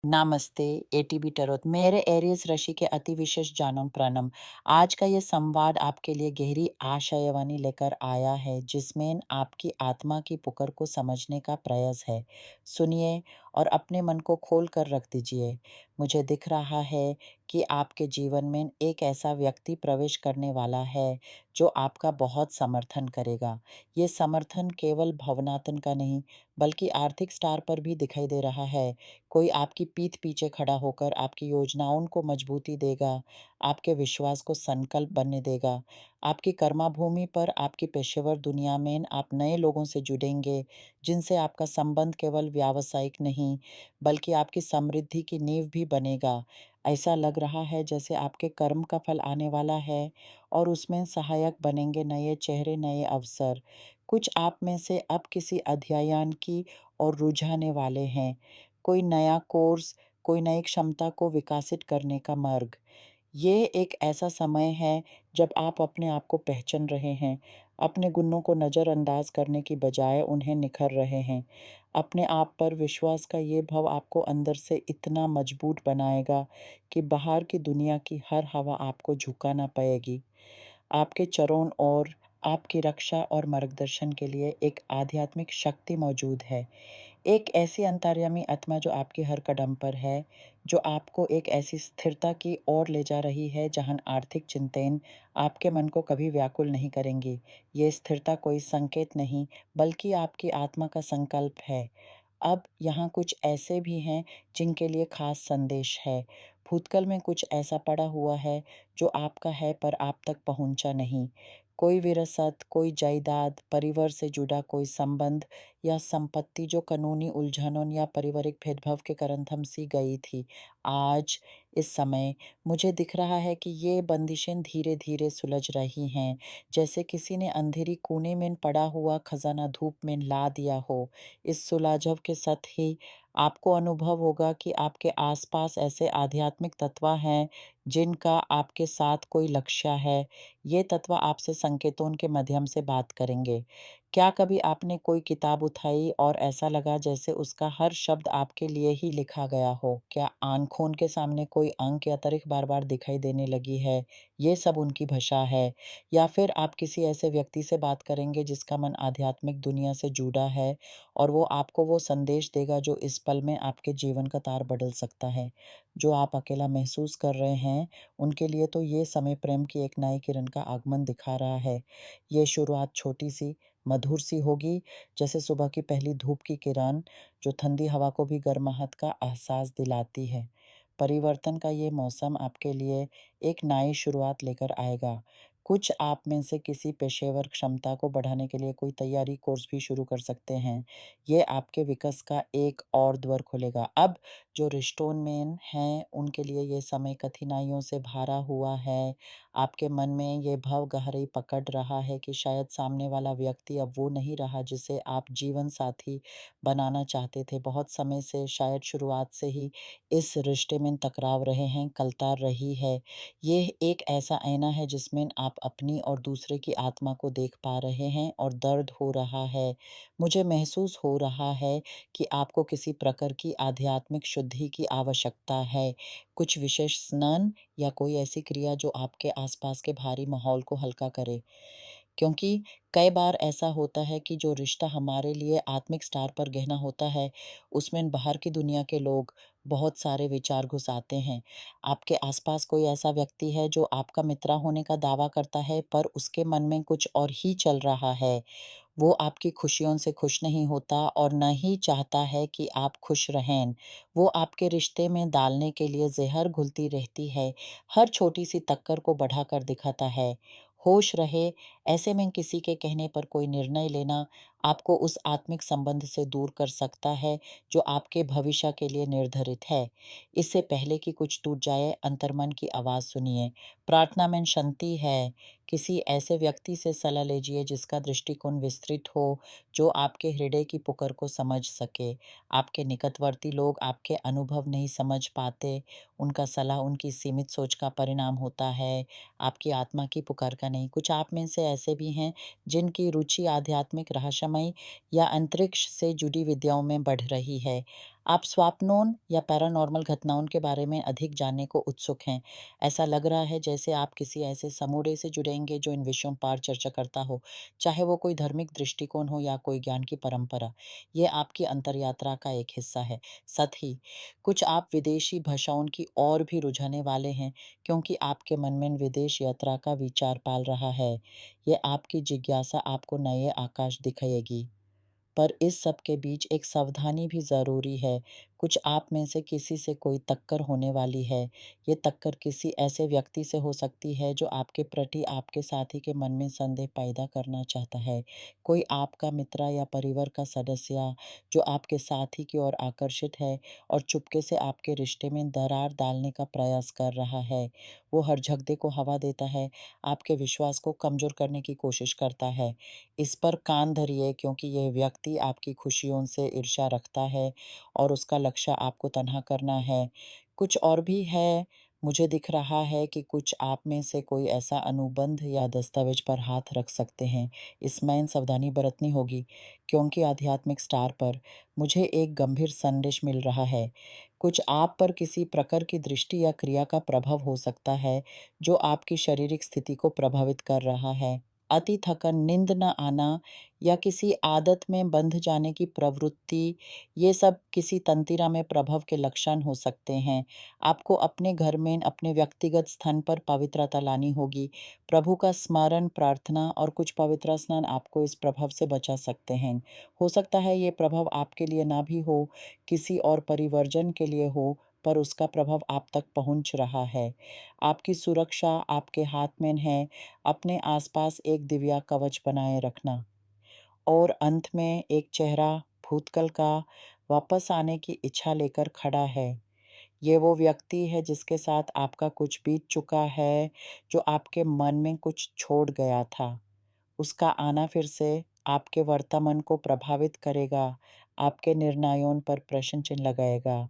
नमस्ते, एटीबी टरोत मेरे एरियस राशि के अति विशेष जानन प्रणम। आज का ये संवाद आपके लिए गहरी आशयवाणी लेकर आया है, जिसमें आपकी आत्मा की पुकार को समझने का प्रयास है। सुनिए और अपने मन को खोल कर रख दीजिए। मुझे दिख रहा है कि आपके जीवन में एक ऐसा व्यक्ति प्रवेश करने वाला है, जो आपका बहुत समर्थन करेगा। ये समर्थन केवल भावनात्मक का नहीं, बल्कि आर्थिक स्तर पर भी दिखाई दे रहा है। कोई आपकी पीठ पीछे खड़ा होकर आपकी योजनाओं को मजबूती देगा, आपके विश्वास को संकल्प बनने देगा। आपकी कर्मभूमि पर, आपकी पेशेवर दुनिया में आप नए लोगों से जुड़ेंगे, जिनसे आपका संबंध केवल व्यावसायिक नहीं, बल्कि आपकी समृद्धि की नींव भी बनेगा। ऐसा लग रहा है जैसे आपके कर्म का फल आने वाला है और उसमें सहायक बनेंगे नए चेहरे, नए अवसर। कुछ आप में से अब किसी अध्ययन की ओर रुझाने वाले हैं। कोई नया कोर्स, कोई नई क्षमता को विकसित करने का मार्ग। ये एक ऐसा समय है जब आप अपने आप को पहचान रहे हैं, अपने गुणों को नज़रअंदाज करने की बजाय उन्हें निखर रहे हैं। अपने आप पर विश्वास का ये भाव आपको अंदर से इतना मजबूत बनाएगा कि बाहर की दुनिया की हर हवा आपको झुका ना पाएगी। आपके चरों और आपकी रक्षा और मार्गदर्शन के लिए एक आध्यात्मिक शक्ति मौजूद है। एक ऐसी अंतर्यामी आत्मा जो आपके हर कदम पर है, जो आपको एक ऐसी स्थिरता की ओर ले जा रही है जहां आर्थिक चिंताएं आपके मन को कभी व्याकुल नहीं करेंगी। ये स्थिरता कोई संकेत नहीं, बल्कि आपकी आत्मा का संकल्प है। अब यहाँ कुछ ऐसे भी हैं जिनके लिए खास संदेश है। भूतकाल में कुछ ऐसा पड़ा हुआ है जो आपका है पर आप तक पहुँचा नहीं। कोई विरासत, कोई जायदाद, परिवार से जुड़ा कोई संबंध या संपत्ति जो कानूनी उलझनों या पारिवारिक भेदभाव के कारण थम-सी गई थी। आज इस समय मुझे दिख रहा है कि ये बंदिशें धीरे-धीरे सुलझ रही हैं, जैसे किसी ने अंधेरी कोने में पड़ा हुआ खजाना धूप में ला दिया हो। इस सुलझाव के साथ ही आपको अनुभव होगा कि आपके आसपास ऐसे आध्यात्मिक तत्व हैं जिनका आपके साथ कोई लक्ष्य है। ये तत्व आपसे संकेतों के माध्यम से बात करेंगे। क्या कभी आपने कोई किताब उठाई और ऐसा लगा जैसे उसका हर शब्द आपके लिए ही लिखा गया हो? क्या आँखों के सामने कोई अंक या तारीख बार-बार दिखाई देने लगी है? ये सब उनकी भाषा है। या फिर आप किसी ऐसे व्यक्ति से बात करेंगे जिसका मन आध्यात्मिक दुनिया से जुड़ा है और वो आपको वो संदेश देगा जो इस पल में आपके जीवन का तार बदल सकता है। जो आप अकेला महसूस कर रहे हैं, उनके लिए तो ये समय प्रेम की एक नई किरण का आगमन दिखा रहा है। ये शुरुआत छोटी-सी, मधुर-सी होगी, जैसे सुबह की पहली धूप की किरण, जो ठंडी हवा को भी गर्माहट का एहसास दिलाती है। परिवर्तन का ये मौसम आपके लिए एक नई शुरुआत लेकर आएगा। कुछ आप में से किसी पेशेवर क्षमता को बढ़ाने के लिए कोई तैयारी कोर्स भी शुरू कर सकते हैं। ये आपके विकास का एक और द्वार खोलेगा। अब जो रिश्तों में हैं, उनके लिए ये समय कठिनाइयों से भरा हुआ है। आपके मन में ये भाव गहराई पकड़ रहा है कि शायद सामने वाला व्यक्ति अब वो नहीं रहा जिसे आप जीवन साथी बनाना चाहते थे। बहुत समय से, शायद शुरुआत से ही इस रिश्ते में टकराव रहे हैं, कलता रही है। ये एक ऐसा आईना है जिसमें आप अपनी और दूसरे की आत्मा को देख पा रहे हैं और दर्द हो रहा है। मुझे महसूस हो रहा है कि आपको किसी प्रकार की आध्यात्मिक शुद्धि की आवश्यकता है। कुछ विशेष स्नान या कोई ऐसी क्रिया जो आपके आसपास के भारी माहौल को हल्का करे। क्योंकि कई बार ऐसा होता है कि जो रिश्ता हमारे लिए आत्मिक स्तर पर गहना होता है, उसमें बाहर की दुनिया के लोग बहुत सारे विचार घुस आते हैं। आपके आसपास कोई ऐसा व्यक्ति है जो आपका मित्र होने का दावा करता है, पर उसके मन में कुछ और ही चल रहा है। वो आपकी खुशियों से खुश नहीं होता और न ही चाहता है कि आप खुश रहें। वो आपके रिश्ते में डालने के लिए ज़हर घुलती रहती है, हर छोटी-सी टक्कर को बढ़ाकर दिखाता है। होश रहे, ऐसे में किसी के कहने पर कोई निर्णय लेना आपको उस आत्मिक संबंध से दूर कर सकता है, जो आपके भविष्य के लिए निर्धारित है। इससे पहले कि कुछ टूट जाए, अंतर्मन की आवाज़ सुनिए। प्रार्थना में शांति है। किसी ऐसे व्यक्ति से सलाह लीजिए जिसका दृष्टिकोण विस्तृत हो, जो आपके हृदय की पुकार को समझ सके। आपके निकटवर्ती लोग आपके अनुभव नहीं समझ पाते, उनका सलाह उनकी सीमित सोच का परिणाम होता है, आपकी आत्मा की पुकार का नहीं। कुछ आप में से ऐसे भी हैं जिनकी रुचि आध्यात्मिक रहस्यमय या अंतरिक्ष से जुड़ी विद्याओं में बढ़ रही है। आप स्वप्नों या पैरानॉर्मल घटनाओं के बारे में अधिक जानने को उत्सुक हैं। ऐसा लग रहा है जैसे आप किसी ऐसे समुदाय से जुड़ेंगे जो इन विषयों पर चर्चा करता हो, चाहे वो कोई धार्मिक दृष्टिकोण हो या कोई ज्ञान की परंपरा। ये आपकी अंतर्यात्रा का एक हिस्सा है। साथ ही कुछ आप विदेशी भाषाओं की ओर भी रुझाने वाले हैं, क्योंकि आपके मन में विदेश यात्रा का विचार पाल रहा है। ये आपकी जिज्ञासा आपको नए आकाश दिखाएगी। पर इस सब के बीच एक सावधानी भी ज़रूरी है। कुछ आप में से किसी से कोई टक्कर होने वाली है। ये टक्कर किसी ऐसे व्यक्ति से हो सकती है जो आपके प्रति आपके साथी के मन में संदेह पैदा करना चाहता है। कोई आपका मित्र या परिवार का सदस्य जो आपके साथी की ओर आकर्षित है और चुपके से आपके रिश्ते में दरार डालने का प्रयास कर रहा है। वो हर झगड़े को हवा देता है, आपके विश्वास को कमज़ोर करने की कोशिश करता है। इस पर कान धरिए, क्योंकि यह व्यक्ति आपकी खुशियों से ईर्ष्या रखता है और उसका लक्ष्य आपको तन्हा करना है। कुछ और भी है, मुझे दिख रहा है कि कुछ आप में से कोई ऐसा अनुबंध या दस्तावेज पर हाथ रख सकते हैं। इसमें सावधानी बरतनी होगी, क्योंकि आध्यात्मिक स्टार पर मुझे एक गंभीर संदेश मिल रहा है। कुछ आप पर किसी प्रकार की दृष्टि या क्रिया का प्रभाव हो सकता है, जो आपकी शारीरिक स्थिति को प्रभावित कर रहा है। अति थकन, नींद न आना या किसी आदत में बंध जाने की प्रवृत्ति, ये सब किसी तंत्रिका में प्रभाव के लक्षण हो सकते हैं। आपको अपने घर में अपने व्यक्तिगत स्थान पर पवित्रता लानी होगी। प्रभु का स्मरण, प्रार्थना और कुछ पवित्र स्नान आपको इस प्रभाव से बचा सकते हैं। हो सकता है ये प्रभाव आपके लिए ना भी हो, किसी और परिवर्जन के लिए हो, पर उसका प्रभाव आप तक पहुंच रहा है। आपकी सुरक्षा आपके हाथ में है। अपने आसपास एक दिव्या कवच बनाए रखना। और अंत में एक चेहरा भूतकाल का वापस आने की इच्छा लेकर खड़ा है। ये वो व्यक्ति है जिसके साथ आपका कुछ बीत चुका है, जो आपके मन में कुछ छोड़ गया था। उसका आना फिर से आपके वर्तमान को प्रभावित करेगा, आपके निर्णयों पर प्रश्न चिन्ह लगाएगा।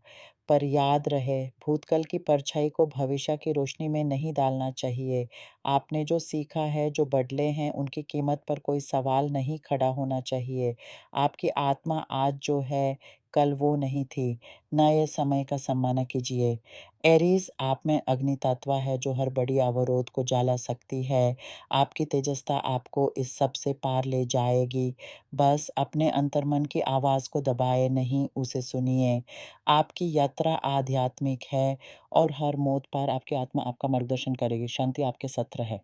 पर याद रहे, भूतकाल की परछाई को भविष्य की रोशनी में नहीं डालना चाहिए। आपने जो सीखा है, जो बदले हैं, उनकी कीमत पर कोई सवाल नहीं खड़ा होना चाहिए। आपकी आत्मा आज जो है, कल वो नहीं थी। नए समय का सम्मान कीजिए। एरीज़ आप में अग्नि तत्व है जो हर बड़ी अवरोध को जला सकती है। आपकी तेजस्ता आपको इस सब से पार ले जाएगी। बस अपने अंतर्मन की आवाज़ को दबाए नहीं, उसे सुनिए। आपकी यात्रा आध्यात्मिक है और हर मोड़ पर आपकी आत्मा आपका मार्गदर्शन करेगी। शांति आपके साथ रहे।